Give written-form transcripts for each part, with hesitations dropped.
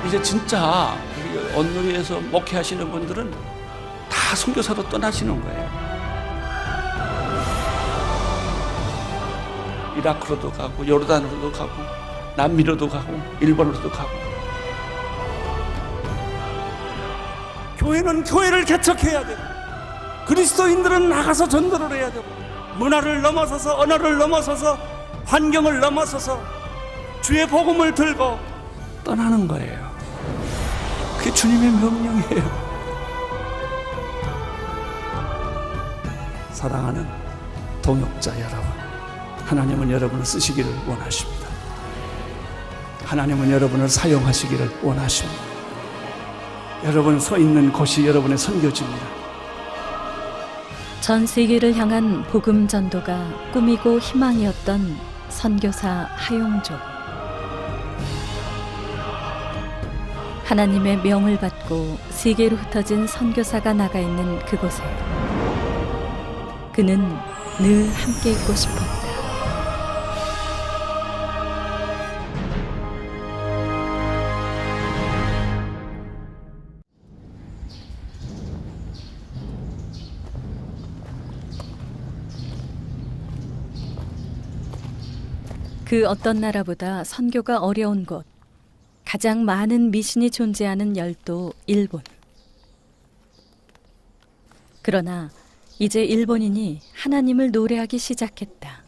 이제 진짜 우리 온누리에서 목회하시는 분들은 다 선교사로 떠나시는 거예요. 이라크로도 가고 요르단으로도 가고 남미로도 가고 일본으로도 가고. 교회는 교회를 개척해야 되고 그리스도인들은 나가서 전도를 해야 되고 문화를 넘어서서 언어를 넘어서서 환경을 넘어서서 주의 복음을 들고 떠나는 거예요. 그게 주님의 명령이에요. 사랑하는 동역자 여러분, 하나님은 여러분을 쓰시기를 원하십니다. 하나님은 여러분을 사용하시기를 원하십니다. 여러분 서 있는 곳이 여러분의 선교지입니다. 전 세계를 향한 복음 전도가 꿈이고 희망이었던 선교사 하용조. 하나님의 명을 받고 세계로 흩어진 선교사가 나가 있는 그곳에 그는 늘 함께 있고 싶었다. 그 어떤 나라보다 선교가 어려운 곳, 가장 많은 미신이 존재하는 열도 일본. 그러나 이제 일본인이 하나님을 노래하기 시작했다.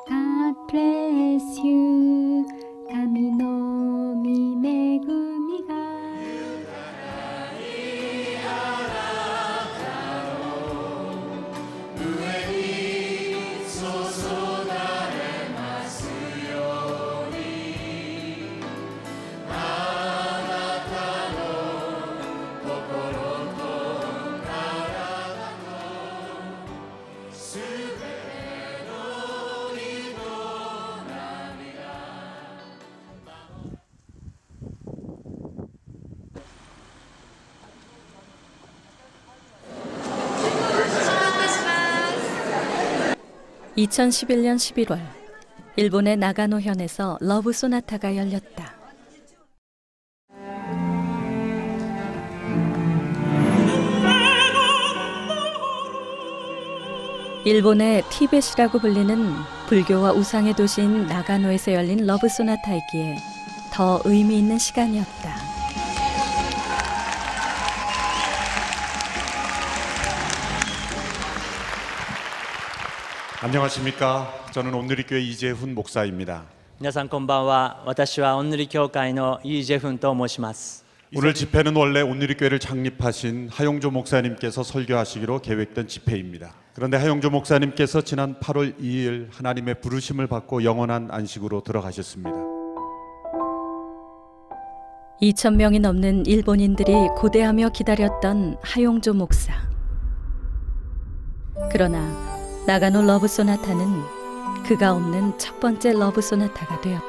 God bless you. 神の御恵みが(2011년 11월) 일본의 나가노현에서 러브 소나타가 열렸다. 일본의 티벳이라고 불리는 불교와 우상의 도시인 나가노에서 열린 러브 소나타이기에 더 의미 있는 시간이었다. 안녕하십니까. 저는 온누리교회 이재훈 목사입니다. 皆さんこんばんは。私はオンヌリ教会のイージェフンと申します。 오늘 집회는 원래 온누리교회를 창립하신 하용조 목사님께서 설교하시기로 계획된 집회입니다. 그런데 하용조 목사님께서 지난 8월 2일 하나님의 부르심을 받고 영원한 안식으로 들어가셨습니다. 2,000명이 넘는 일본인들이 고대하며 기다렸던 하용조 목사. 그러나 나가노 러브 소나타는 그가 없는 첫 번째 러브 소나타가 되었다.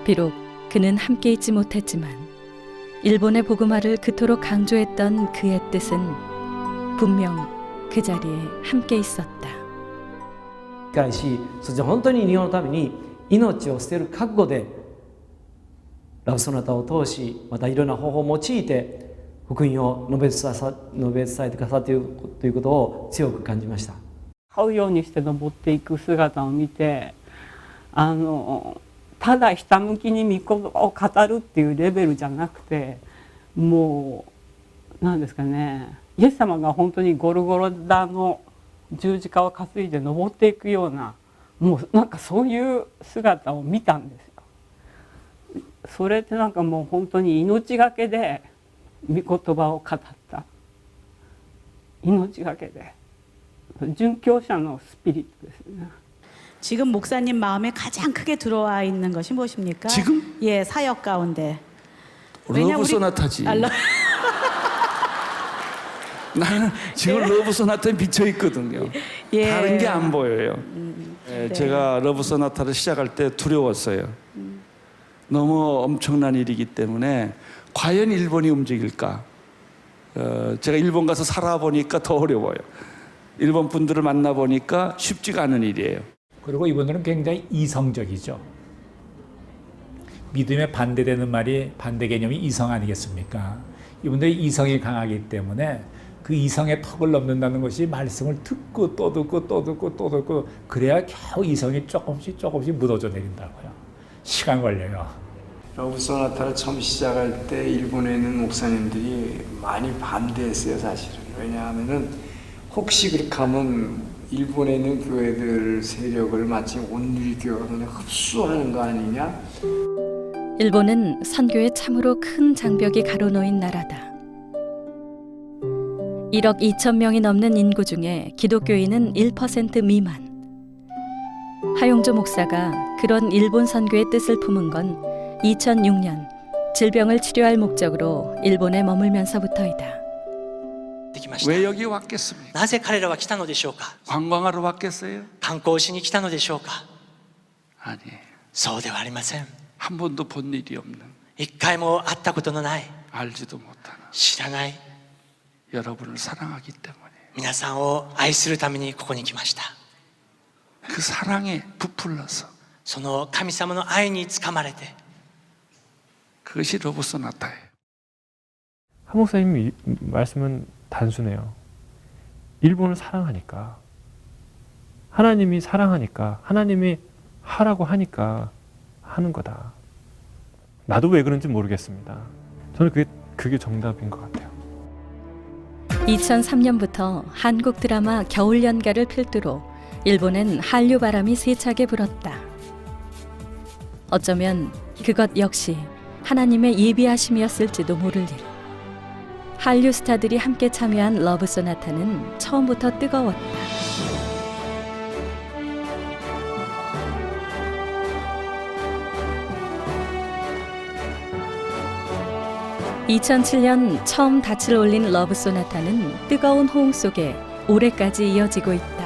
비록 그는 함께 있지 못했지만 일본의 복음화를 그토록 강조했던 그의 뜻은 분명 그 자리에 함께 있었다. 理解し、そして本当に日本のために命を捨てる覚悟でラブソナタを通し、またいろんな方法を用いて福音を述べ伝えてくださっているということを強く感じました。這うようにして登っていく姿を見て、ただひたむきに御言葉を語るっていうレベルじゃなくて、もう何ですかね、イエス様が本当にゴルゴロダの十字架を担いで登っていくような、もうなんかそういう姿を見たんですよ。それってなんかもう本当に命がけで御言葉を語った、命がけで殉教者のスピリットですね。 지금 목사님 마음에 가장 크게 들어와 있는 것이 무엇입니까? 지금? 예, 사역 가운데. 러브 소나타지. 나는 지금 예. 러브 소나타에 비쳐 있거든요. 예. 다른 게 안 보여요. 네. 제가 러브 소나타를 시작할 때 두려웠어요. 너무 엄청난 일이기 때문에 과연 일본이 움직일까? 제가 일본 가서 살아보니까 더 어려워요. 일본 분들을 만나보니까 쉽지가 않은 일이에요. 그리고 이분들은 굉장히 이성적이죠. 믿음에 반대되는 말이 반대 개념이 이성 아니겠습니까? 이분들이 이성이 강하기 때문에 그 이성의 턱을 넘는다는 것이 말씀을 듣고 또 듣고 또 듣고 또 듣고 그래야 겨우 이성이 조금씩 묻어져 내린다고요. 시간 걸려요. 러브 소나타를 처음 시작할 때 일본에 있는 목사님들이 많이 반대했어요, 사실은. 왜냐하면은 혹시 그렇게 하면 일본에 있는 교회들 세력을 마치 온누리교회가 그냥 흡수하는 거 아니냐? 일본은 선교에 참으로 큰 장벽이 가로놓인 나라다. 1억 2천 명이 넘는 인구 중에 기독교인은 1% 미만. 하용조 목사가 그런 일본 선교의 뜻을 품은 건 2006년 질병을 치료할 목적으로 일본에 머물면서부터이다. 왜 여기 왔겠습니까? なぜ彼らは来たのでしょうか。 관광하러 왔겠어요? 観光しに来たのでしょうか。 아니에요. そうではありません。 한 번도 본 일이 없는, 一回も会ったことのない、 알지도 못하는 知らない 여러분을 사랑하기 때문에 皆さんを愛するためにここに来ました。 그 사랑에 부풀러서 その神様の愛につかまれて、 그것이 러브 소나타예요. 한 목사님 말씀은 단순해요. 일본을 사랑하니까, 하나님이 사랑하니까, 하나님이 하라고 하니까 하는 거다. 나도 왜 그런지 모르겠습니다. 저는 그게 정답인 것 같아요. 2003년부터 한국 드라마 겨울연가를 필두로 일본엔 한류 바람이 세차게 불었다. 어쩌면 그것 역시 하나님의 예비하심이었을지도 모를 일. 한류 스타들이 함께 참여한 러브 소나타는 처음부터 뜨거웠다. 2007년 처음 닻을 올린 러브 소나타는 뜨거운 호응 속에 올해까지 이어지고 있다.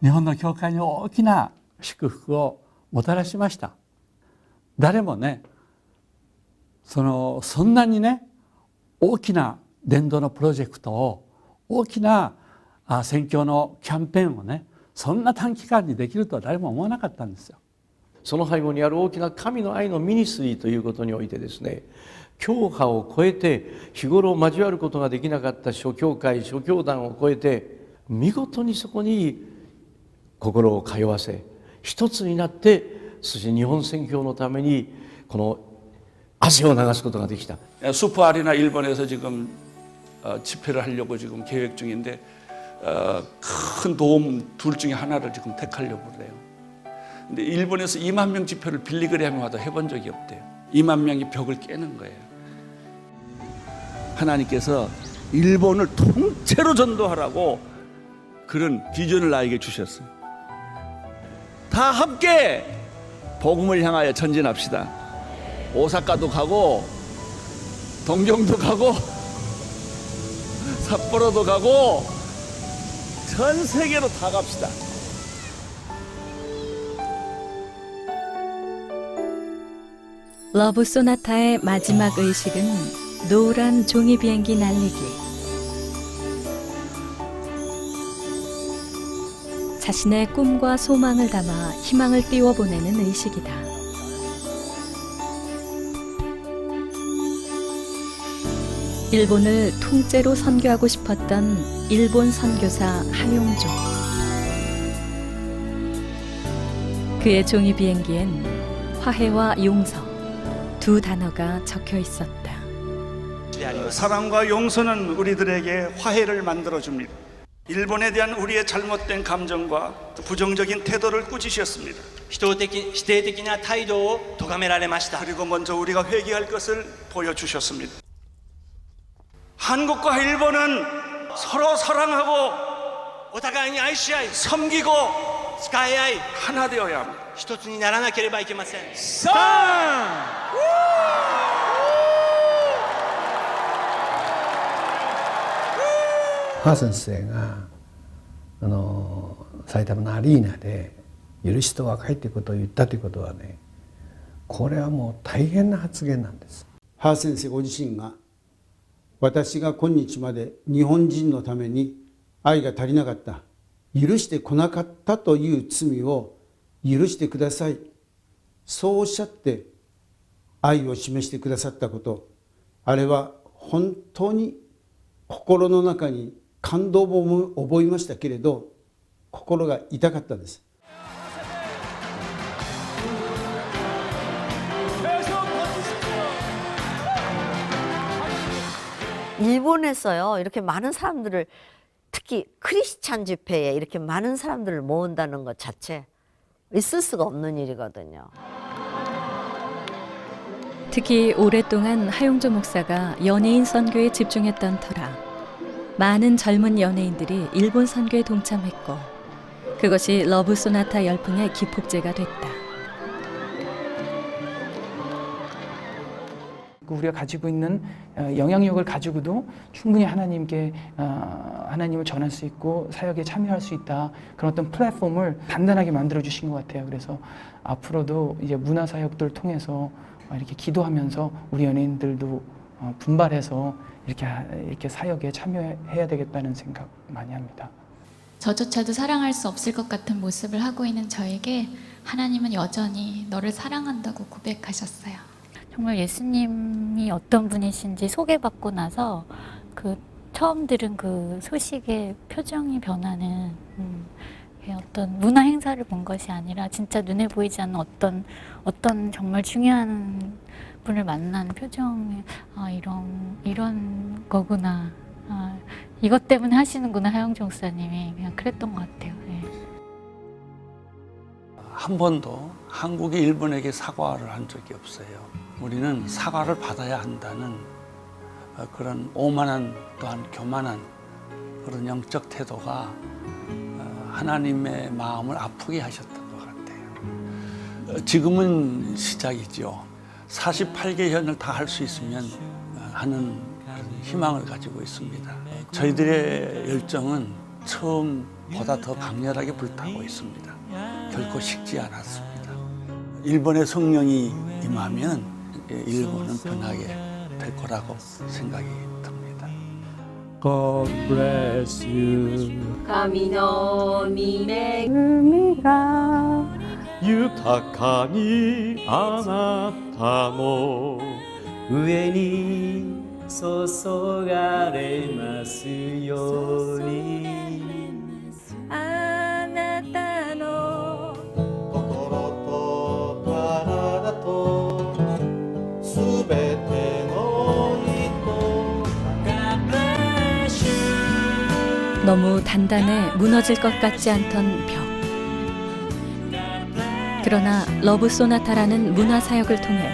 일본의 교회에 大きな祝福をもたらしました。誰もね、そんなにね、大きな伝道のプロジェクトを、大きな宣教のキャンペーンをね、そんな短期間にできるとは誰も思わなかったんですよ。その背後にある大きな神の愛のミニストリーということにおいてですね、教派を超えて日頃交わることができなかった諸教会諸教団を超えて見事にそこに心を通わせ一つになってそして日本宣教のためにこの汗を流すことができた。 슈퍼 아리나 일본에서 지금 집회를 하려고 지금 계획 중인데 큰 도움 둘 중에 하나를 지금 택하려고 그래요. 근데 일본에서 2만 명 집회를 빌리그레함마다 해본 적이 없대요. 2만 명이 벽을 깨는 거예요. 하나님께서 일본을 통째로 전도하라고 그런 비전을 나에게 주셨어요. 다 함께 복음을 향하여 전진합시다. 오사카도 가고 동경도 가고 삿포로도 가고 전 세계로 다 갑시다. 러브 소나타의 마지막 의식은 노란 종이 비행기 날리기. 자신의 꿈과 소망을 담아 희망을 띄워보내는 의식이다. 일본을 통째로 선교하고 싶었던 일본 선교사 하용조. 그의 종이 비행기엔 화해와 용서 두 단어가 적혀 있었다. 사랑과 용서는 우리들에게 화해를 만들어줍니다. 일본에 대한 우리의 잘못된 감정과 부정적인 태도를 꾸짖으셨습니다. 否定的な態度を咎められました。 그리고 먼저 우리가 회개할 것을 보여주셨습니다. 한국과 일본은 서로 사랑하고 お互いに愛し合い 섬기고 使い合い 하나 되어야 합니다. 一つにならなければいけません。 ハ先生が埼玉のアリーナで許しと和解ということを言ったということはね、これはもう大変な発言なんです。ハー先生ご自身が、私が今日まで日本人のために愛が足りなかった、許してこなかったという罪を許してください、そうおっしゃって愛を示してくださったこと、あれは本当に心の中に感動を覚えましたけれど、心が痛かったです。일본에서요, 이렇게 많은 사람들을, 특히 크리스찬 집회에 이렇게 많은 사람들을 모은다는 것 자체 있을 수가 없는 일이거든요. 특히 오랫동안 하용조 목사가 연예인 선교에 집중했던 터라 많은 젊은 연예인들이 일본 선교에 동참했고, 그것이 러브 소나타 열풍의 기폭제가 됐다. 우리가 가지고 있는 영향력을 가지고도 충분히 하나님께 하나님을 전할 수 있고 사역에 참여할 수 있다, 그런 어떤 플랫폼을 단단하게 만들어 주신 것 같아요. 그래서 앞으로도 이제 문화 사역들 통해서 이렇게 기도하면서 우리 연예인들도 분발해서 이렇게 사역에 참여해야 되겠다는 생각 많이 합니다. 저조차도 사랑할 수 없을 것 같은 모습을 하고 있는 저에게 하나님은 여전히 너를 사랑한다고 고백하셨어요. 정말 예수님이 어떤 분이신지 소개받고 나서 그 처음 들은 그 소식의 표정이 변하는 어떤 문화 행사를 본 것이 아니라 진짜 눈에 보이지 않는 어떤 정말 중요한 분을 만난 표정이, 이런 거구나, 이것 때문에 하시는구나 하용조 목사님이, 그냥 그랬던 것 같아요. 네. 한 번도 한국이 일본에게 사과를 한 적이 없어요. 우리는 사과를 받아야 한다는 그런 오만한, 또한 교만한 그런 영적 태도가 하나님의 마음을 아프게 하셨던 것 같아요. 지금은 시작이죠. 48개 현을 다 할 수 있으면 하는 희망을 가지고 있습니다. 저희들의 열정은 처음보다 더 강렬하게 불타고 있습니다. 결코 식지 않았습니다. 일본의 성령이 임하면 일본은 변하게 될 거라고 생각이 듭니다. God bless you. 神の御恵海が豊かにあなたの上に注がれますように、あなたの心と体とすべての人 너무 단단해 무너질 것 같지 않던 벽. 그러나 러브 소나타라는 문화 사역을 통해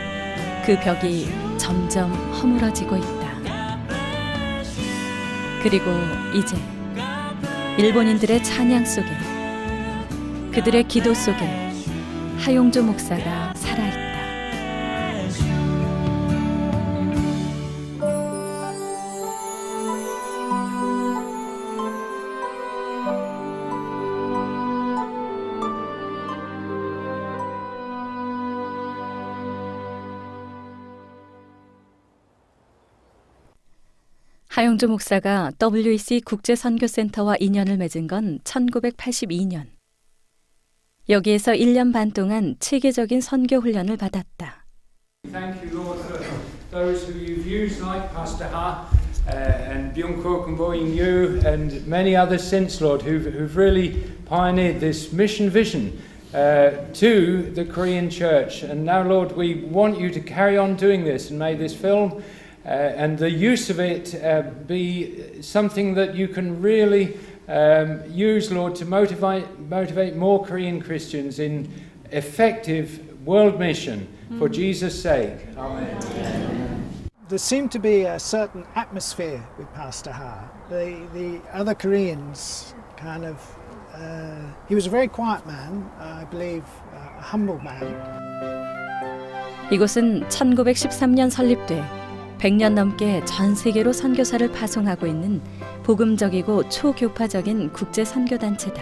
그 벽이 점점 허물어지고 있다. 그리고 이제 일본인들의 찬양 속에, 그들의 기도 속에 하용조 목사가 살아있다. 하용조 목사가 WEC 국제선교센터와 인연을 맺은 건 1982년. 여기에서 1년 반 동안 체계적인 선교 훈련을 받았다. Thank you, Lord, for those who you've used, like Pastor Ha and Byung-Ko Kumboing Yu and many others since, Lord, who've really pioneered this mission vision to the Korean church. And now, Lord, we want you to carry on doing this, and may this film and the use of it be something that you can really use, Lord, to motivate more Korean Christians in effective world mission for Jesus' sake. Amen. There seemed to be a certain atmosphere with Pastor Ha. The other Koreans kind of, he was a very quiet man, I believe a humble man. 이곳은 1913년 설립돼 100년 넘게 전 세계로 선교사를 파송하고 있는 복음적이고 초교파적인 국제 선교단체다.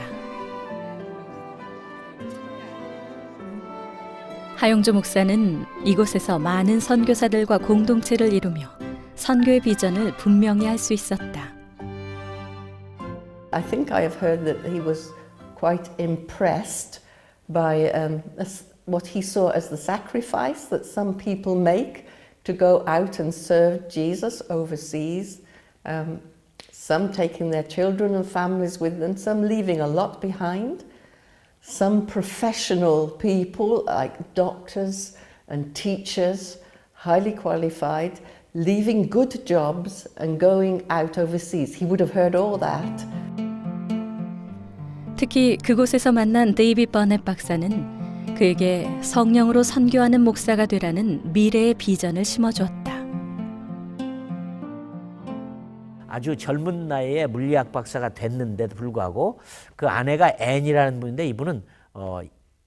하용조 목사는 이곳에서 많은 선교사들과 공동체를 이루며 선교의 비전을 분명히 할 수 있었다. I think I have heard that he was quite impressed by what he saw as the sacrifice that some people make to go out and serve Jesus overseas. Some taking their children and families with them, some leaving a lot behind. Some professional people like doctors and teachers, highly qualified, leaving good jobs and going out overseas. He would have heard all that. 특히 그곳에서 만난 데이빗 버넷 박사는 그에게 성령으로 선교하는 목사가 되라는 미래의 비전을 심어주었다. 아주 젊은 나이에 물리학 박사가 됐는데도 불구하고 그 아내가 앤이라는 분인데 이분은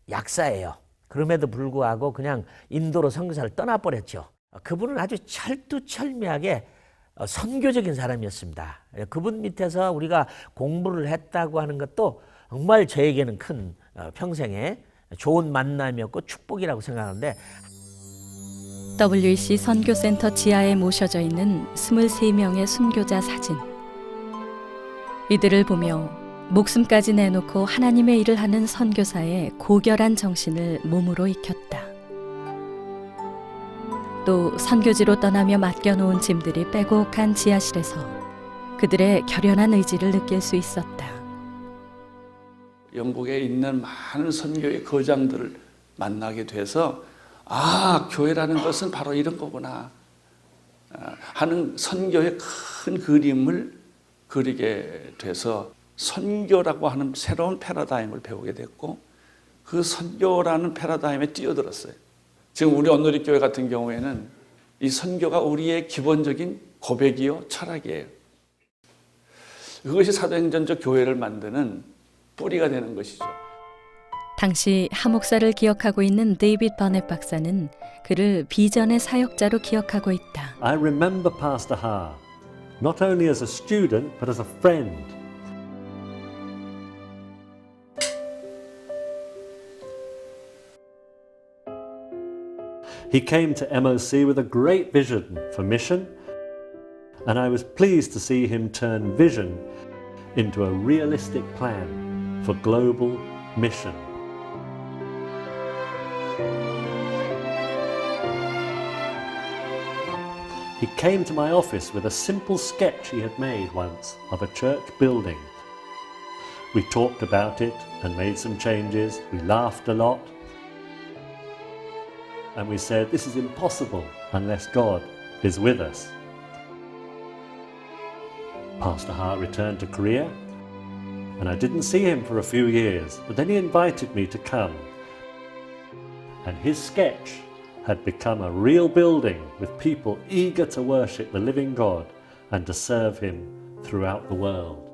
약사예요. 그럼에도 불구하고 그냥 인도로 선교사를 떠나버렸죠. 그분은 아주 철두철미하게 선교적인 사람이었습니다. 그분 밑에서 우리가 공부를 했다고 하는 것도 정말 저에게는 큰 평생의 좋은 만남이었고 축복이라고 생각하는데 WEC 선교센터 지하에 모셔져 있는 23명의 순교자 사진. 이들을 보며 목숨까지 내놓고 하나님의 일을 하는 선교사의 고결한 정신을 몸으로 익혔다. 또 선교지로 떠나며 맡겨놓은 짐들이 빼곡한 지하실에서 그들의 결연한 의지를 느낄 수 있었다. 영국에 있는 많은 선교의 거장들을 만나게 돼서 아, 교회라는 것은 바로 이런 거구나 하는 선교의 큰 그림을 그리게 돼서 선교라고 하는 새로운 패러다임을 배우게 됐고 그 선교라는 패러다임에 뛰어들었어요. 지금 우리 온누리교회 같은 경우에는 이 선교가 우리의 기본적인 고백이요 철학이에요. 그것이 사도행전적 교회를 만드는 뿌리가 되는 것이죠. 당시 하 목사를 기억하고 있는 데이빗 버넷 박사는 그를 비전의 사역자로 기억하고 있다. I remember Pastor Ha, not only as a student, but as a friend. He came to MOC with a great vision for mission, and I was pleased to see him turn vision into a realistic plan for global mission. He came to my office with a simple sketch he had made once of a church building. We talked about it and made some changes. We laughed a lot. And we said, this is impossible unless God is with us. Pastor Ha returned to Korea, and I didn't see him for a few years, but then he invited me to come. And his sketch had become a real building with people eager to worship the living God and to serve him throughout the world.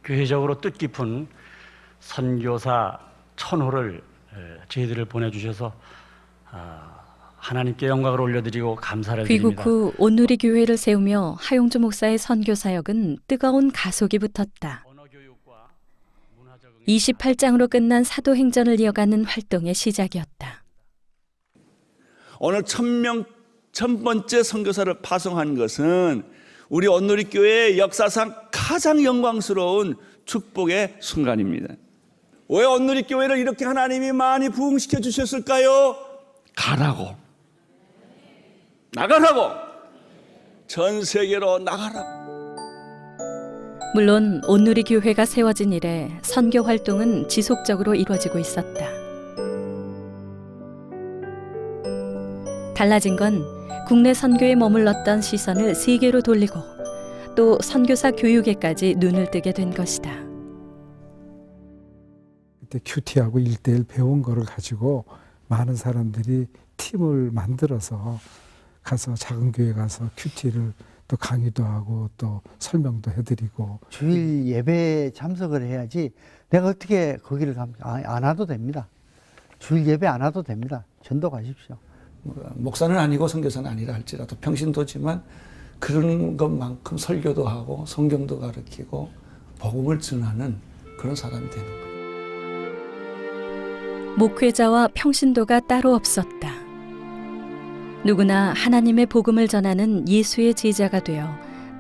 교회적으로 뜻깊은 선교사 1000호를 저희들을 보내주셔서 하나님께 영광을 올려드리고 감사를 드립니다. 귀국 후 온누리 교회를 세우며 하용조 목사의 선교 사역은 뜨거운 가속이 붙었다. 28장으로 끝난 사도행전을 이어가는 활동의 시작이었다. 오늘 1000번째 선교사를 파송한 것은 우리 온누리교회의 역사상 가장 영광스러운 축복의 순간입니다. 왜 온누리교회를 이렇게 하나님이 많이 부흥시켜 주셨을까요? 가라고. 나가라고. 전 세계로 나가라고. 물론 온누리 교회가 세워진 이래 선교 활동은 지속적으로 이루어지고 있었다. 달라진 건 국내 선교에 머물렀던 시선을 세계로 돌리고 또 선교사 교육에까지 눈을 뜨게 된 것이다. 그때 큐티하고 1:1 배운 거를 가지고 많은 사람들이 팀을 만들어서 가서 작은 교회 가서 큐티를 또 강의도 하고 또 설명도 해드리고 주일 예배에 참석을 해야지 내가 어떻게 거기를 가면 안 와도 됩니다. 주일 예배 안 와도 됩니다. 전도 가십시오. 목사는 아니고 선교사는 아니라 할지라도 평신도지만 그런 것만큼 설교도 하고 성경도 가르치고 복음을 전하는 그런 사람이 되는 거예요. 목회자와 평신도가 따로 없었다. 누구나 하나님의 복음을 전하는 예수의 제자가 되어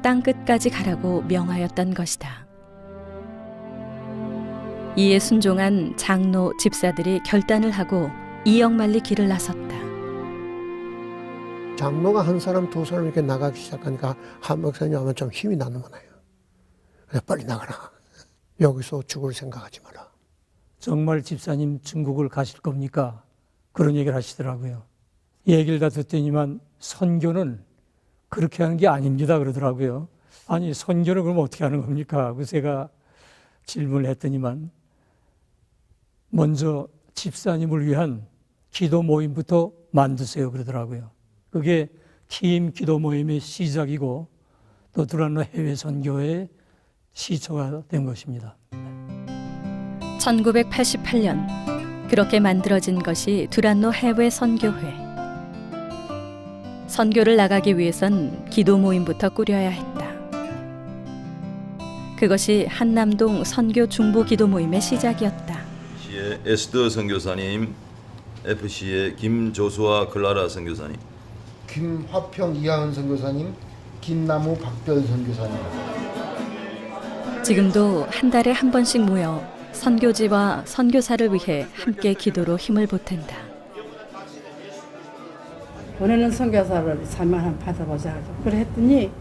땅 끝까지 가라고 명하였던 것이다. 이에 순종한 장로, 집사들이 결단을 하고 이역만리 길을 나섰다. 장로가 한 사람, 두 사람 이렇게 나가기 시작하니까 한 목사님 하면 좀 힘이 나는 거예요. 그래, 빨리 나가라. 여기서 죽을 생각하지 마라. 정말 집사님 중국을 가실 겁니까? 그런 얘기를 하시더라고요. 얘기를 다 듣더니만 선교는 그렇게 하는 게 아닙니다 그러더라고요. 아니 선교를 그럼 어떻게 하는 겁니까? 그래서 제가 질문을 했더니만 먼저 집사님을 위한 기도 모임부터 만드세요 그러더라고요. 그게 팀 기도 모임의 시작이고 또 두란노 해외 선교의 시초가 된 것입니다. 1988년 그렇게 만들어진 것이 두란노 해외 선교회. 선교를 나가기 위해선 기도 모임부터 꾸려야 했다. 그것이 한남동 선교 중보 기도 모임의 시작이었다. FC의 에스더 선교사님, FC의 김조수아 클라라 선교사님, 김화평 이하은 선교사님, 김나무 박별 선교사님. 지금도 한 달에 한 번씩 모여 선교지와 선교사를 위해 함께 기도로 힘을 보탠다. 보내는 선교사를 사명 한번 받아보자. 그래 했더니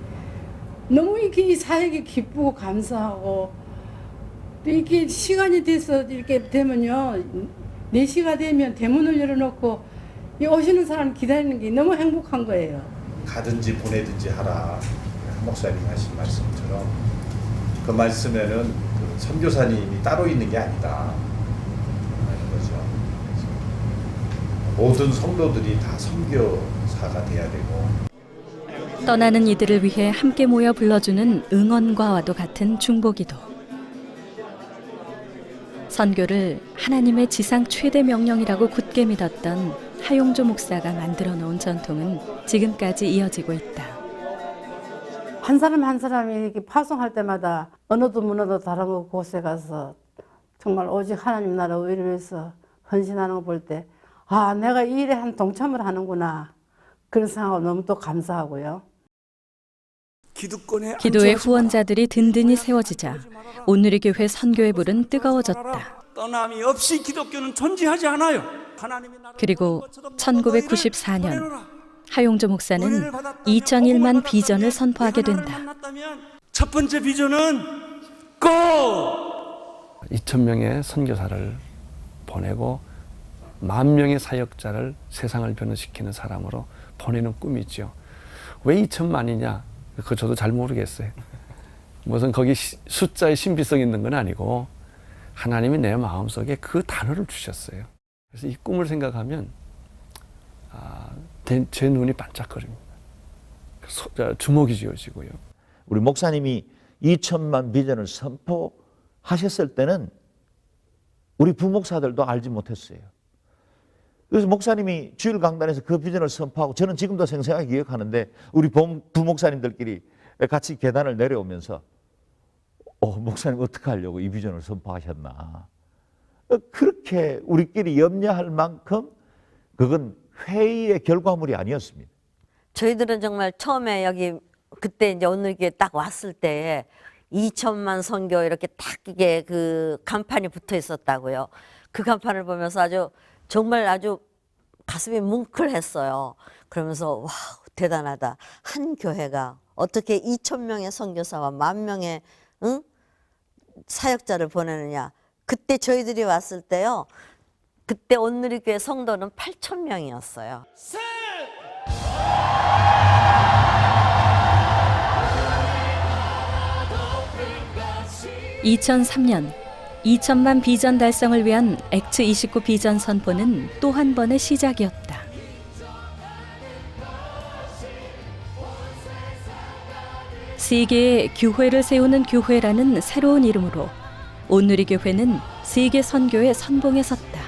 너무 이렇게 사역이 기쁘고 감사하고 또 이렇게 시간이 돼서 이렇게 되면요 4시가 되면 대문을 열어놓고 이 오시는 사람 기다리는 게 너무 행복한 거예요. 가든지 보내든지 하라. 한 목사님 하신 말씀처럼 그 말씀에는 그 선교사님이 따로 있는 게 아니다 하는 거죠. 모든 성도들이 다 선교사가 돼야 되고 떠나는 이들을 위해 함께 모여 불러주는 응원과와도 같은 중보기도. 선교를 하나님의 지상 최대 명령이라고 굳게 믿었던 하용조 목사가 만들어 놓은 전통은 지금까지 이어지고 있다. 한 사람 한 사람이 이렇게 파송할 때마다 언어도 문화도 다른 곳에 가서 정말 오직 하나님 나라 의를 위해서 헌신하는 거 볼 때 아, 내가 이 일에 한 동참을 하는구나. 그런 생각을 너무 또 감사하고요. 기도의 후원자들이 든든히 세워지자 온누리교회 선교의 불은 뜨거워졌다. 떠남이 없이 기독교는 존재하지 않아요. 그리고 1994년 하용조 목사는 2001만 비전을 선포하게 된다. 첫 번째 비전은 고! 2,000명의 선교사를 보내고 10,000명의 사역자를 세상을 변화시키는 사람으로 보내는 꿈이죠. 왜 2,000만이냐? 그거 저도 잘 모르겠어요. 무슨 거기 숫자에 신비성 있는 건 아니고 하나님이 내 마음속에 그 단어를 주셨어요. 그래서 이 꿈을 생각하면 제 눈이 반짝거립니다. 주먹이 쥐어지고요. 우리 목사님이 2,000만 비전을 선포하셨을 때는 우리 부목사들도 알지 못했어요. 그래서 목사님이 주일 강단에서 그 비전을 선포하고 저는 지금도 생생하게 기억하는데 우리 부목사님들끼리 같이 계단을 내려오면서 목사님 어떻게 하려고 이 비전을 선포하셨나. 그렇게 우리끼리 염려할 만큼 그건 회의의 결과물이 아니었습니다. 저희들은 정말 처음에 여기 그때 이제 오늘께 딱 왔을 때 2,000만 선교 이렇게 딱 이게 그 간판이 붙어 있었다고요. 그 간판을 보면서 정말 아주 가슴이 뭉클했어요. 그러면서 와 대단하다. 한 교회가 어떻게 2,000명의 선교사와 10,000명의 사역자를 보내느냐. 그때 저희들이 왔을 때요. 그때 온누리교회 성도는 8,000명이었어요. 2003년 2,000만 비전 달성을 위한 액츠 29 비전 선포는 또 한 번의 시작이었다. 세계에 교회를 세우는 교회라는 새로운 이름으로 온누리교회는 세계 선교의 선봉에 섰다.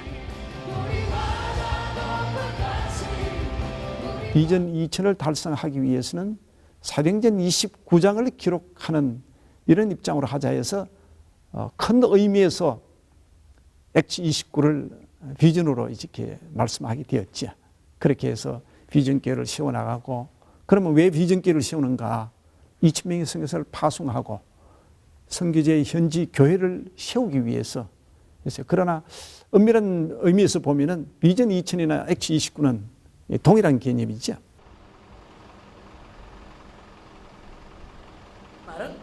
비전 2,000을 달성하기 위해서는 사도행전 29장을 기록하는 이런 입장으로 하자 해서 큰 의미에서 액치 29를 비전으로 이렇게 말씀하게 되었죠. 그렇게 해서 비전교회를 세워나가고, 그러면 왜 비전교회를 세우는가? 2,000명의 선교사를 파송하고 선교제의 현지 교회를 세우기 위해서. 그러나 엄밀한 의미에서 보면은 비전 2000이나 액치 29는 동일한 개념이죠. 말은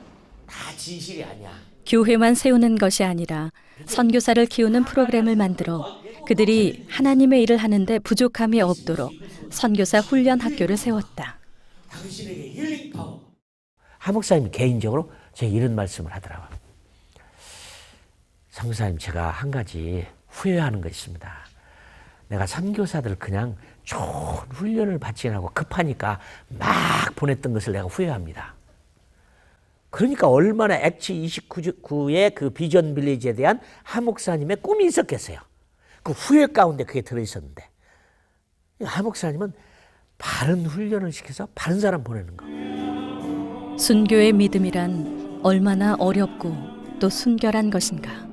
다 진실이 아니야. 교회만 세우는 것이 아니라 선교사를 키우는 프로그램을 만들어 그들이 하나님의 일을 하는데 부족함이 없도록 선교사 훈련 학교를 세웠다. 당신에게 힐링 파워. 하 목사님 개인적으로 제가 이런 말씀을 하더라고요. 선교사님, 제가 한 가지 후회하는 거 있습니다. 내가 선교사들 그냥 좋은 훈련을 받지 않고 급하니까 막 보냈던 것을 내가 후회합니다. 그러니까 얼마나 액치 29의 그 비전 빌리지에 대한 하 목사님의 꿈이 있었겠어요. 그 후회 가운데 그게 들어있었는데, 하 목사님은 바른 훈련을 시켜서 바른 사람 보내는 거. 순교의 믿음이란 얼마나 어렵고 또 순결한 것인가.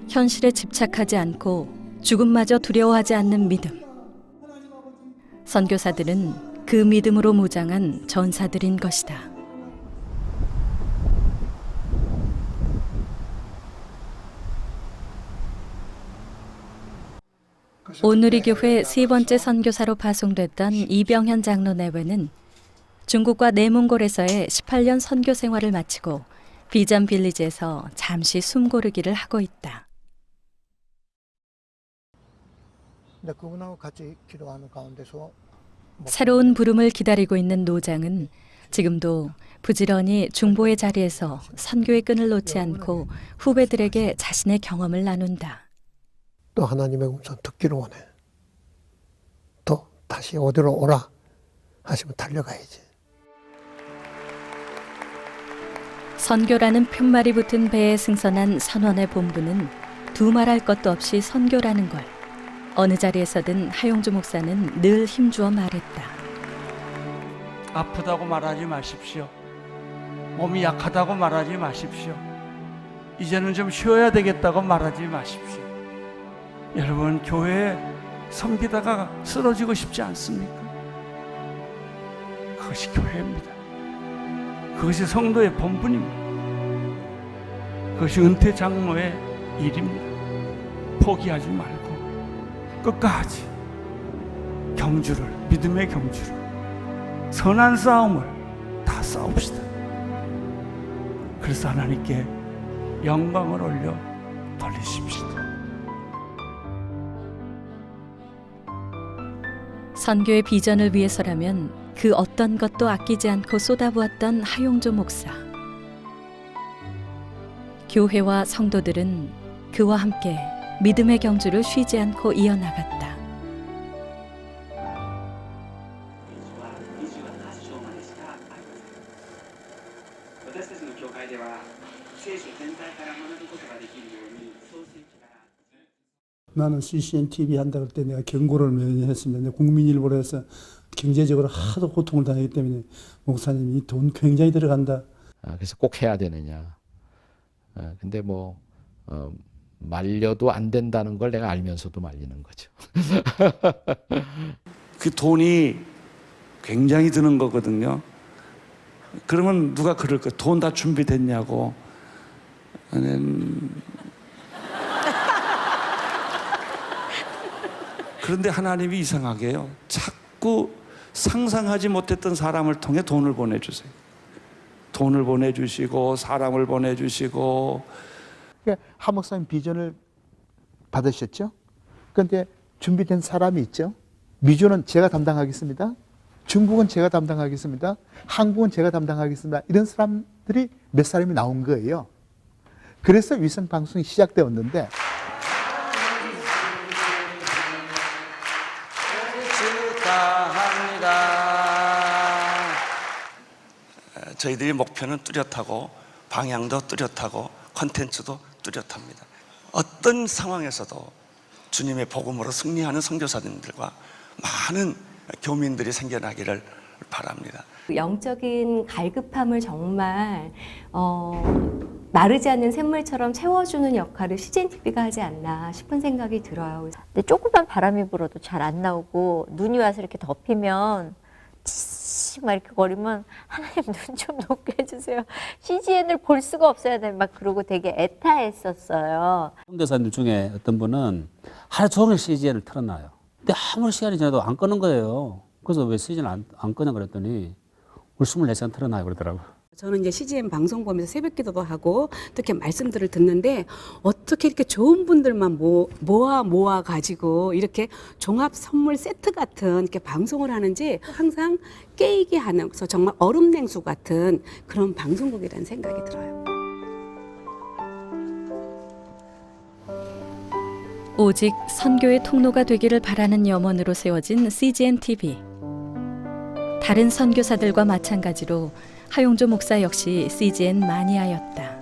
현실에 집착하지 않고 죽음마저 두려워하지 않는 믿음. 선교사들은 그 믿음으로 무장한 전사들인 것이다. 온누리교회 세 번째 선교사로 파송됐던 이병현 장로 내외는 중국과 내몽골에서의 18년 선교 생활을 마치고 비전 빌리지에서 잠시 숨고르기를 하고 있다. 그분하고 같이 기도하는 가운데서 새로운 부름을 기다리고 있는 노장은 지금도 부지런히 중보의 자리에서 선교의 끈을 놓지 않고 후배들에게 자신의 경험을 나눈다. 또 하나님의 음성 듣기를 원해. 또 다시 어디로 오라 하시면 달려가야지. 선교라는 푯말이 붙은 배에 승선한 선원의 본분은 두말할 것도 없이 선교라는 걸 어느 자리에서든 하용주 목사는 늘 힘주어 말했다. 아프다고 말하지 마십시오. 몸이 약하다고 말하지 마십시오. 이제는 좀 쉬어야 되겠다고 말하지 마십시오. 여러분, 교회에 섬기다가 쓰러지고 싶지 않습니까? 그것이 교회입니다. 그것이 성도의 본분입니다. 그것이 은퇴 장로의 일입니다. 포기하지 말고 끝까지 경주를, 믿음의 경주를, 선한 싸움을 다 싸웁시다. 그래서 하나님께 영광을 올려 돌리십시다. 선교의 비전을 위해서라면 그 어떤 것도 아끼지 않고 쏟아부었던 하용조 목사. 교회와 성도들은 그와 함께 믿음의 경주를 쉬지 않고 이어나갔다. 나는 CCNTV 한다고 할 때 내가 경고를 몇 년 했습니다. 국민일보에서 경제적으로 하도 고통을 당하기 때문에 목사님이 이 돈 굉장히 들어간다. 그래서 꼭 해야 되느냐. 근데 뭐 말려도 안 된다는 걸 내가 알면서도 말리는 거죠. 그 돈이 굉장히 드는 거거든요. 그러면 누가 그럴 거예요? 돈 다 준비됐냐고. 그런데 하나님이 이상하게요, 자꾸 상상하지 못했던 사람을 통해 돈을 보내주세요. 돈을 보내주시고 사람을 보내주시고. 하 목사님 비전을 받으셨죠? 그런데 준비된 사람이 있죠. 미주는 제가 담당하겠습니다. 중국은 제가 담당하겠습니다. 한국은 제가 담당하겠습니다. 이런 사람들이 몇 사람이 나온 거예요. 그래서 위성 방송이 시작되었는데, 저희들이 목표는 뚜렷하고 방향도 뚜렷하고 컨텐츠도 뚜렷합니다. 어떤 상황에서도 주님의 복음으로 승리하는 선교사님들과 많은 교민들이 생겨나기를 바랍니다. 영적인 갈급함을 정말 마르지 않는 샘물처럼 채워주는 역할을 CGN TV가 하지 않나 싶은 생각이 들어요. 근데 조금만 바람이 불어도 잘 안 나오고 눈이 와서 이렇게 덮이면 막 이렇게 거리면 하나님 눈 좀 높게 해주세요. CGN을 볼 수가 없어야 돼. 막 그러고 되게 애타했었어요. 선교사님 중에 어떤 분은 하루 종일 CGN을 틀어놔요. 근데 아무리 시간이 지나도 안 끄는 거예요. 그래서 왜 CGN 안 끄냐 그랬더니 우리 24시간 틀어놔요 그러더라고요. 저는 이제 CGN 방송 보면서 새벽 기도도 하고 또 이렇게 말씀들을 듣는데 어떻게 이렇게 좋은 분들만 모아 가지고 이렇게 종합 선물 세트 같은 이렇게 방송을 하는지 항상 깨이게 하는, 그래서 정말 얼음 냉수 같은 그런 방송국이라는 생각이 들어요. 오직 선교의 통로가 되기를 바라는 염원으로 세워진 CGN TV. 다른 선교사들과 마찬가지로 하용조 목사 역시 CGN 마니아였다.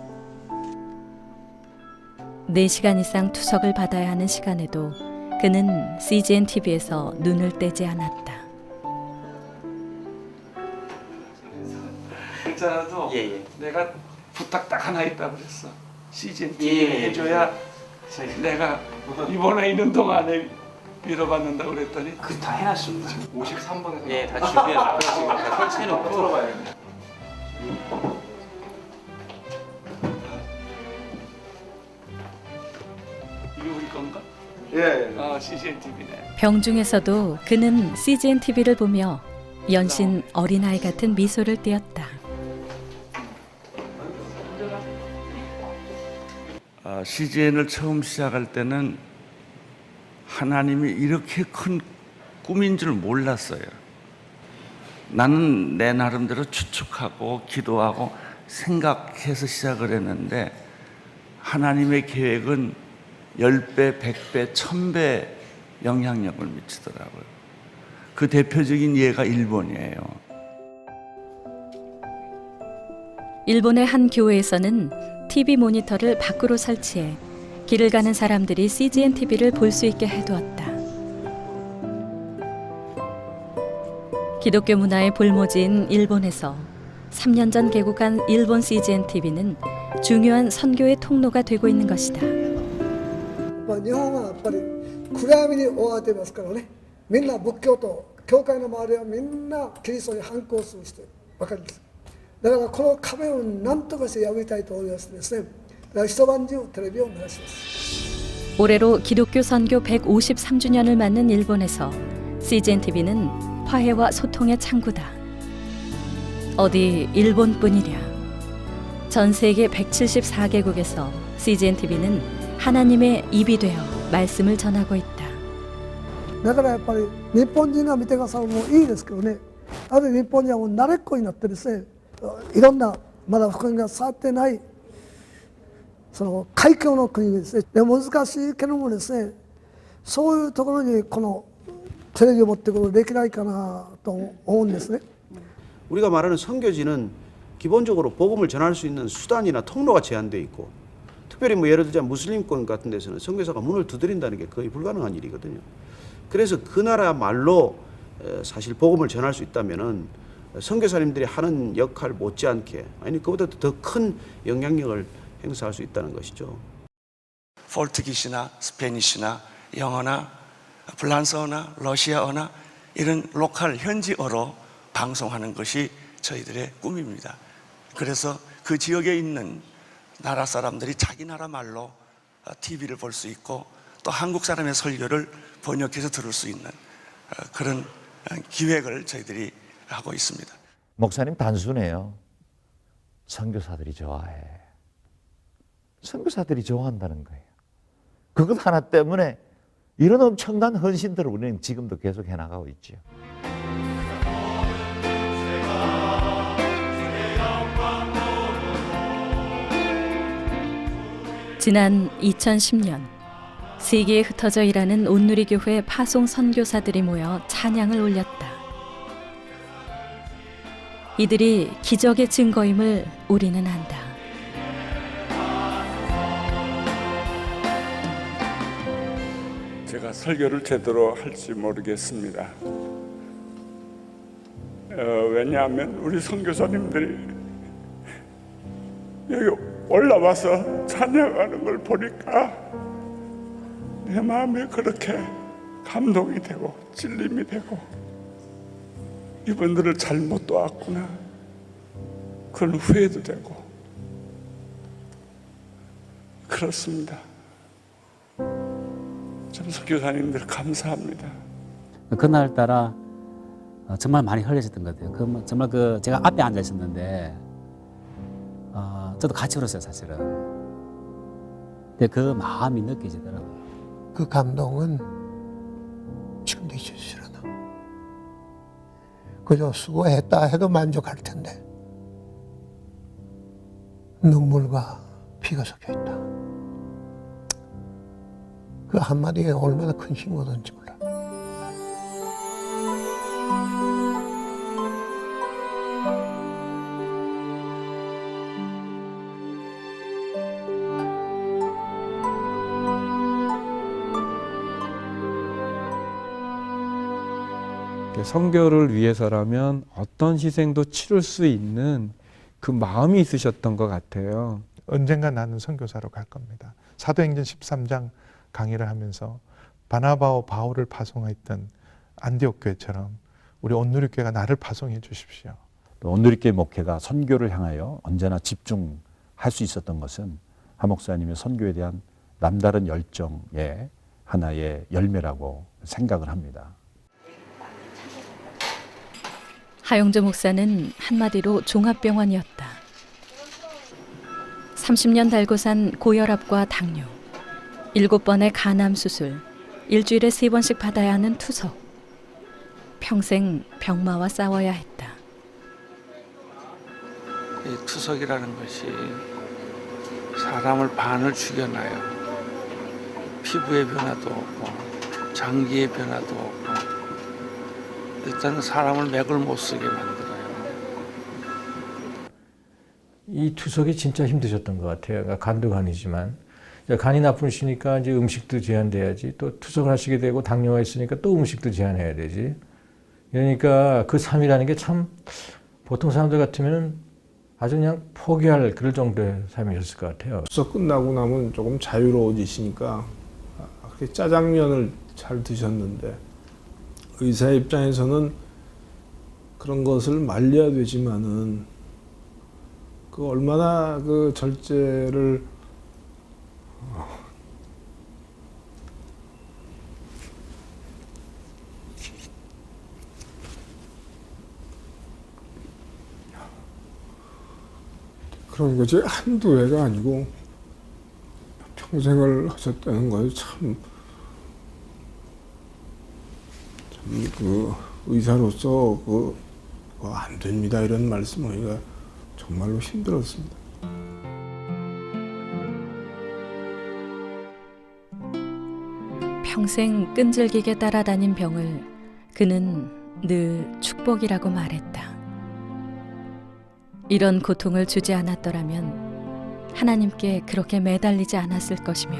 4시간 이상 투석을 받아야 하는 시간에도 그는 CGN TV에서 눈을 떼지 않았다. 있잖아도 내가 부탁 딱 하나 있다고 그랬어. CGN TV 해줘야 내가 이번에 있는 동안에 밀어받는다고 그랬더니 그 다 해놨습니다. 53번에 예, 다 준비해놨고 지금 다 설치해놓고 들어봐야겠네. 이게 우리 건가? 예. 아, CGN TV네. 병중에서도 그는 CGN TV를 보며 연신 어린아이 같은 미소를 띄었다. CGN을 처음 시작할 때는 하나님이 이렇게 큰 꿈인 줄 몰랐어요. 나는 내 나름대로 추측하고 기도하고 생각해서 시작을 했는데 하나님의 계획은 10배, 100배, 1000배 영향력을 미치더라고요. 그 대표적인 예가 일본이에요. 일본의 한 교회에서는 TV 모니터를 밖으로 설치해 길을 가는 사람들이 CGN TV를 볼 수 있게 해두었다. 기독교 문화의 볼모지인 일본에서 3년 전 개국한 일본 CGN TV는 중요한 선교의 통로가 되고 있는 것이다. 日本はやっぱり暗闇に覆われていますからね、みんな仏教と教会の周りはみんなキリストに反抗する人ばかりです。だからこの壁を何とかして破りたいと思いましてですね、だから一晩中テレビを流します。 올해로 기독교 선교 153주년을 맞는 일본에서 CGN TV는 화해와 소통의 창구다. 어디 일본뿐이랴. 전 세계 174개국에서 CGN TV는 하나님의 입이 되어 말씀을 전하고 있다. だからやっぱり日本人が見てくださるのもいいですけどね、ある日本人はもう慣れっこになってですね、いろんなまだ福音が伝わってないその海峡の国ですね。でも難しいけどもですね、そういうところにこのテレビを持ってくるできないかなと思うんですね。 우리가 말하는 선교지는 기본적으로 복음을 전할 수 있는 수단이나 통로가 제한되어 있고, 특별히 뭐 예를 들자 무슬림권 같은 데서는 선교사가 문을 두드린다는 게 거의 불가능한 일이거든요. 그래서 그 나라 말로 사실 복음을 전할 수 있다면은 선교사님들이 하는 역할 못지않게, 아니 그보다 더 큰 영향력을 행사할 수 있다는 것이죠. 포르투기스나 스페니시나 영어나 프랑스어나 러시아어나 이런 로컬 현지어로 방송하는 것이 저희들의 꿈입니다. 그래서 그 지역에 있는 나라 사람들이 자기 나라 말로 TV를 볼 수 있고 또 한국 사람의 설교를 번역해서 들을 수 있는 그런 기획을 저희들이 하고 있습니다. 목사님 단순해요. 선교사들이 좋아해. 선교사들이 좋아한다는 거예요. 그것 하나 때문에 이런 엄청난 헌신들을 우리는 지금도 계속 해나가고 있죠. 지난 2010년 세계에 흩어져 일하는 온누리교회 파송 선교사들이 모여 찬양을 올렸다. 이들이 기적의 증거임을 우리는 안다. 제가 설교를 제대로 할지 모르겠습니다. 왜냐하면 우리 선교사님들이 여기 올라와서 찬양하는 걸 보니까 내 마음에 그렇게 감동이 되고 찔림이 되고 이분들을 잘못 도왔구나 그런 후회도 되고 그렇습니다. 참 선교사님들 감사합니다. 그날따라 정말 많이 흘려졌던 것 같아요. 정말 제가 앞에 앉아 있었는데 저도 같이 울었어요, 사실은. 근데 그 마음이 느껴지더라고요. 그 감동은 지금도 잊혀지질 않아. 그저 수고했다 해도 만족할 텐데 눈물과 피가 섞여 있다. 그 한마디에 얼마나 큰 힘이 오는지 몰라. 선교를 위해서라면 어떤 희생도 치를 수 있는 그 마음이 있으셨던 것 같아요. 언젠가 나는 선교사로 갈 겁니다. 사도행전 13장 강의를 하면서 바나바와 바울을 파송했던 안디옥 교회처럼 우리 온누리교회가 나를 파송해 주십시오. 온누리교회 목회가 선교를 향하여 언제나 집중할 수 있었던 것은 하 목사님의 선교에 대한 남다른 열정의 하나의 열매라고 생각을 합니다. 하용조 목사는 한마디로 종합병원이었다. 30년 달고 산 고혈압과 당뇨, 7번의 간암 수술, 일주일에 3번씩 받아야 하는 투석. 평생 병마와 싸워야 했다. 이 투석이라는 것이 사람을 반을 죽여놔요. 피부의 변화도 없고 장기의 변화도 없고 일단 사람을 맥을 못 쓰게 만들어요. 이 투석이 진짜 힘드셨던 것 같아요. 그러니까 간도 간이지만 간이 나쁘시니까 이제 음식도 제한돼야지, 또 투석을 하시게 되고 당뇨가 있으니까 또 음식도 제한해야 되지. 그러니까 그 삶이라는 게 참 보통 사람들 같으면 아주 그냥 포기할 그럴 정도의 삶이셨을 것 같아요. 수업 끝나고 나면 조금 자유로워지시니까 그렇게 짜장면을 잘 드셨는데 의사 입장에서는 그런 것을 말려야 되지만은 그 얼마나 그 절제를 그런 것이 한두 해가 아니고 평생을 하셨다는 것이 참 그 의사로서 안 됩니다 이런 말씀하기가 정말로 힘들었습니다. 평생 끈질기게 따라다닌 병을 그는 늘 축복이라고 말했다. 이런 고통을 주지 않았더라면 하나님께 그렇게 매달리지 않았을 것이며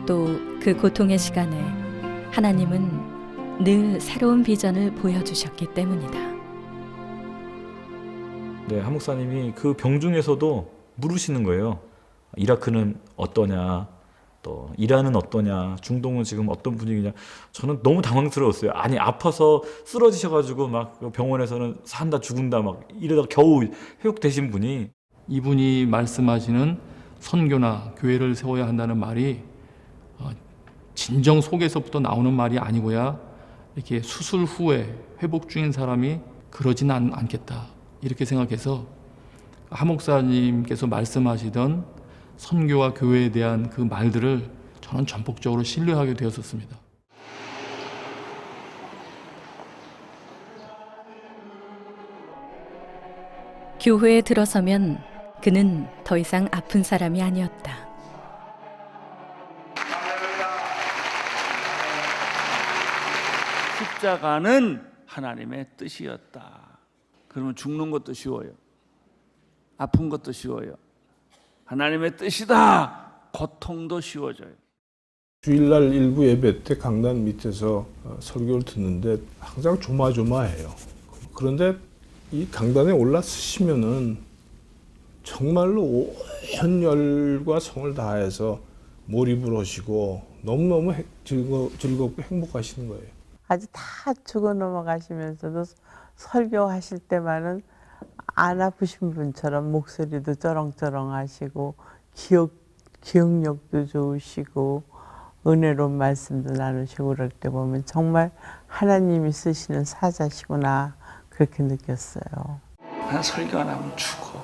또 그 고통의 시간에 하나님은 늘 새로운 비전을 보여주셨기 때문이다. 네, 하 목사님이 그 병 중에서도 물으시는 거예요. 이라크는 어떠냐, 또 이란은 어떠냐, 중동은 지금 어떤 분위기냐. 저는 너무 당황스러웠어요. 아니 아파서 쓰러지셔가지고 막 병원에서는 산다 죽은다 막 이러다가 겨우 회복되신 분이, 이분이 말씀하시는 선교나 교회를 세워야 한다는 말이 진정 속에서부터 나오는 말이 아니고야 이렇게 수술 후에 회복 중인 사람이 그러지는 않겠다 이렇게 생각해서 하 목사님께서 말씀하시던 선교와 교회에 대한 그 말들을 저는 전폭적으로 신뢰하게 되었었습니다. 교회에 들어서면 그는 더 이상 아픈 사람이 아니었다. 십자가는 하나님의 뜻이었다. 그러면 죽는 것도 쉬워요. 아픈 것도 쉬워요. 하나님의 뜻이다. 고통도 쉬워져요. 주일날 일부 예배 때 강단 밑에서 설교를 듣는데 항상 조마조마해요. 그런데 이 강단에 올라서시면은 정말로 온 열과 성을 다해서 몰입을 하시고 너무너무 즐겁고 행복하시는 거예요. 아주 다 죽어 넘어가시면서도 설교하실 때만은 안 아프신 분처럼 목소리도 쩌렁쩌렁하시고 기억력도 좋으시고 은혜로운 말씀도 나누시고 그럴 때 보면 정말 하나님이 쓰시는 사자시구나 그렇게 느꼈어요. 난 설교 안 하면 죽어.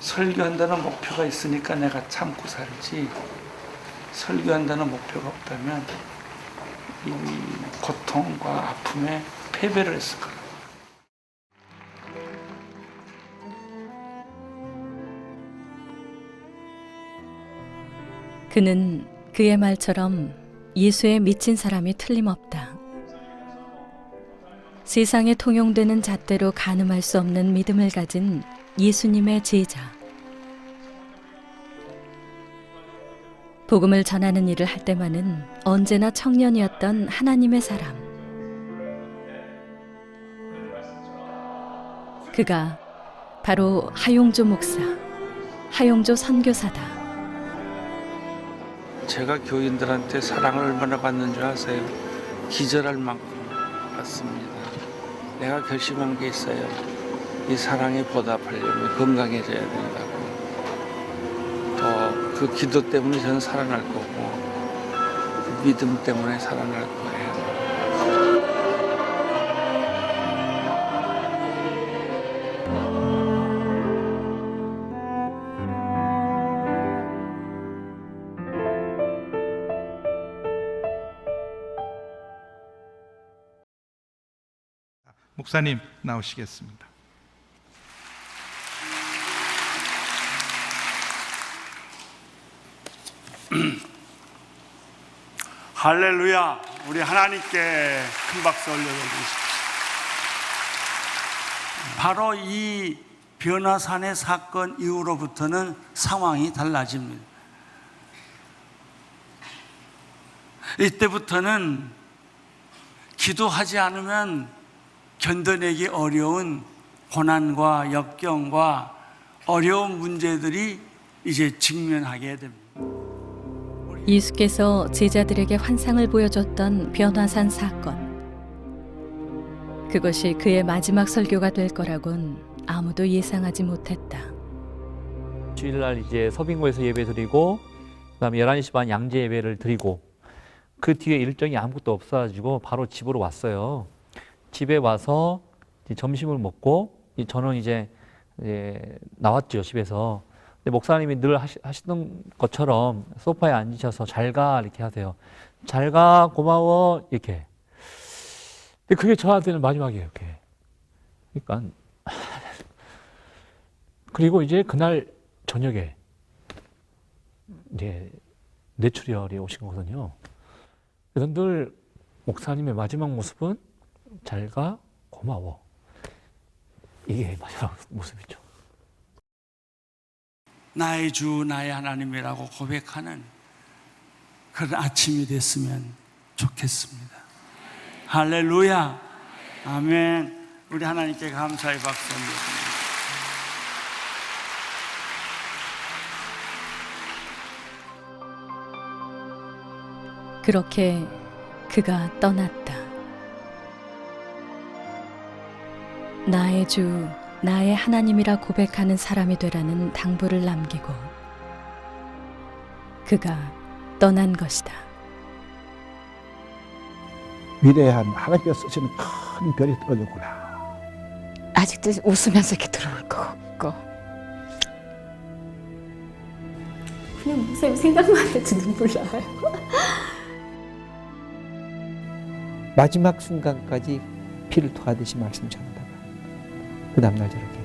설교한다는 목표가 있으니까 내가 참고 살지. 설교한다는 목표가 없다면 이 고통과 아픔에 패배를 했을 거야. 그는 그의 말처럼 예수에 미친 사람이 틀림없다. 세상에 통용되는 잣대로 가늠할 수 없는 믿음을 가진 예수님의 제자. 복음을 전하는 일을 할 때만은 언제나 청년이었던 하나님의 사람. 그가 바로 하용조 목사, 하용조 선교사다. 제가 교인들한테 사랑을 얼마나 받는 줄 아세요? 기절할 만큼 받습니다. 내가 결심한 게 있어요. 이 사랑에 보답하려면 건강해져야 된다고. 또 그 기도 때문에 저는 살아날 거고 그 믿음 때문에 살아날 거예요. 목사님 나오시겠습니다. 할렐루야. 우리 하나님께 큰 박수 올려주십시오. 바로 이 변화산의 사건 이후로부터는 상황이 달라집니다. 이때부터는 기도하지 않으면 견뎌내기 어려운 고난과 역경과 어려운 문제들이 이제 직면하게 됩니다. 예수께서 제자들에게 환상을 보여줬던 변화산 사건. 그것이 그의 마지막 설교가 될 거라곤 아무도 예상하지 못했다. 주일날 이제 서빙고에서 예배 드리고 그다음에 11시 반 양재 예배를 드리고 그 뒤에 일정이 아무것도 없어가지고 바로 집으로 왔어요. 집에 와서 이제 점심을 먹고 저는 이제 나왔죠, 집에서. 근데 목사님이 늘 하시던 것처럼 소파에 앉으셔서 잘 가 이렇게 하세요. 잘 가, 고마워 이렇게. 근데 그게 저한테는 마지막이에요. 그게. 그러니까 그리고 이제 그날 저녁에 이제 뇌출혈이 오신 거거든요. 그래서 늘 목사님의 마지막 모습은 잘 가, 고마워. 이게 마지막 모습이죠. 나의 주, 나의 하나님이라고 고백하는 그런 아침이 됐으면 좋겠습니다. 할렐루야. 아멘. 우리 하나님께 감사의 박수 올려드립니다. 그렇게 그가 떠났다. 나의 주, 나의 하나님이라 고백하는 사람이 되라는 당부를 남기고 그가 떠난 것이다. 위대한 하나님께서 쓰시는 큰 별이 떨어졌구나. 아직도 웃으면서 이렇게 들어올 거고. 그냥 목사님 생각만 해도 눈물 나요. 마지막 순간까지 피를 토하듯이 말씀 전하다가 그 다음날 저렇게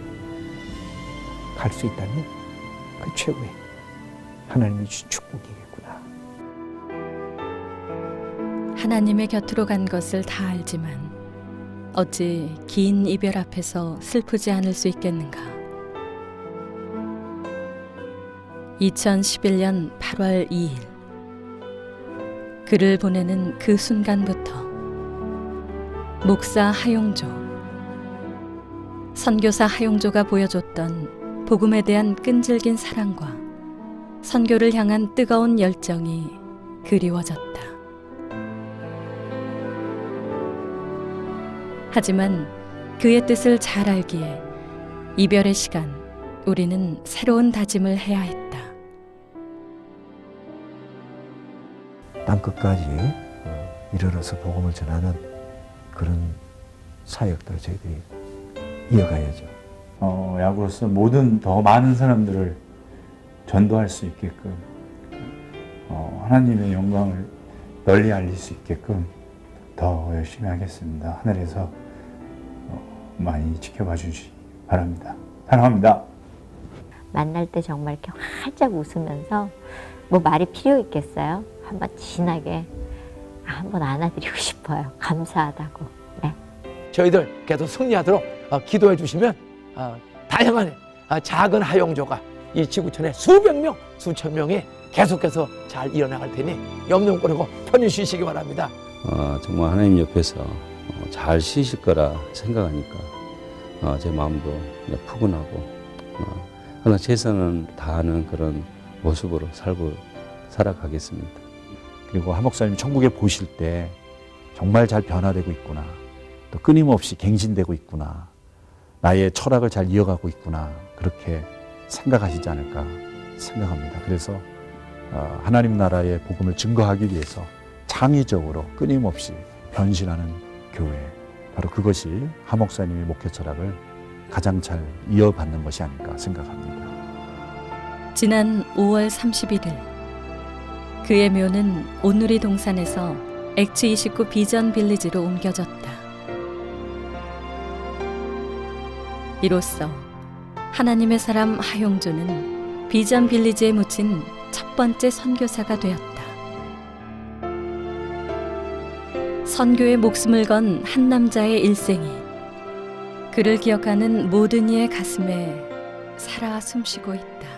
갈 수 있다면 그 최고의 하나님이 주신 축복이겠구나. 하나님의 곁으로 간 것을 다 알지만 어찌 긴 이별 앞에서 슬프지 않을 수 있겠는가. 2011년 8월 2일 그를 보내는 그 순간부터 목사 하용조, 선교사 하용조가 보여줬던 복음에 대한 끈질긴 사랑과 선교를 향한 뜨거운 열정이 그리워졌다. 하지만 그의 뜻을 잘 알기에 이별의 시간 우리는 새로운 다짐을 해야 했다. 땅끝까지 이르러서 복음을 전하는 그런 사역들을 저희들이 이어가야죠. 야구로서 모든 더 많은 사람들을 전도할 수 있게끔 하나님의 영광을 널리 알릴 수 있게끔 더 열심히 하겠습니다. 하늘에서 많이 지켜봐 주시기 바랍니다. 사랑합니다. 만날 때 정말 이렇게 활짝 웃으면서 뭐 말이 필요 있겠어요? 한번 진하게 한번 안아드리고 싶어요. 감사하다고. 네. 저희들 계속 승리하도록 기도해 주시면 다양한 작은 하용조가 이 지구촌에 수백 명, 수천 명이 계속해서 잘 이어나갈 테니 염려 끊고 편히 쉬시기 바랍니다. 정말 하나님 옆에서 잘 쉬실 거라 생각하니까 제 마음도 푸근하고 항상 최선을 다하는 그런 모습으로 살아가겠습니다. 그리고 하 목사님이 천국에 보실 때 정말 잘 변화되고 있구나, 또 끊임없이 갱신되고 있구나, 나의 철학을 잘 이어가고 있구나, 그렇게 생각하시지 않을까 생각합니다. 그래서 하나님 나라의 복음을 증거하기 위해서 창의적으로 끊임없이 변신하는 교회, 바로 그것이 하 목사님의 목회 철학을 가장 잘 이어받는 것이 아닐까 생각합니다. 지난 5월 31일 그의 묘는 온누리 동산에서 엑츠29 비전 빌리지로 옮겨졌다. 이로써 하나님의 사람 하용조는 비전 빌리지에 묻힌 첫 번째 선교사가 되었다. 선교에 목숨을 건 한 남자의 일생이 그를 기억하는 모든 이의 가슴에 살아 숨쉬고 있다.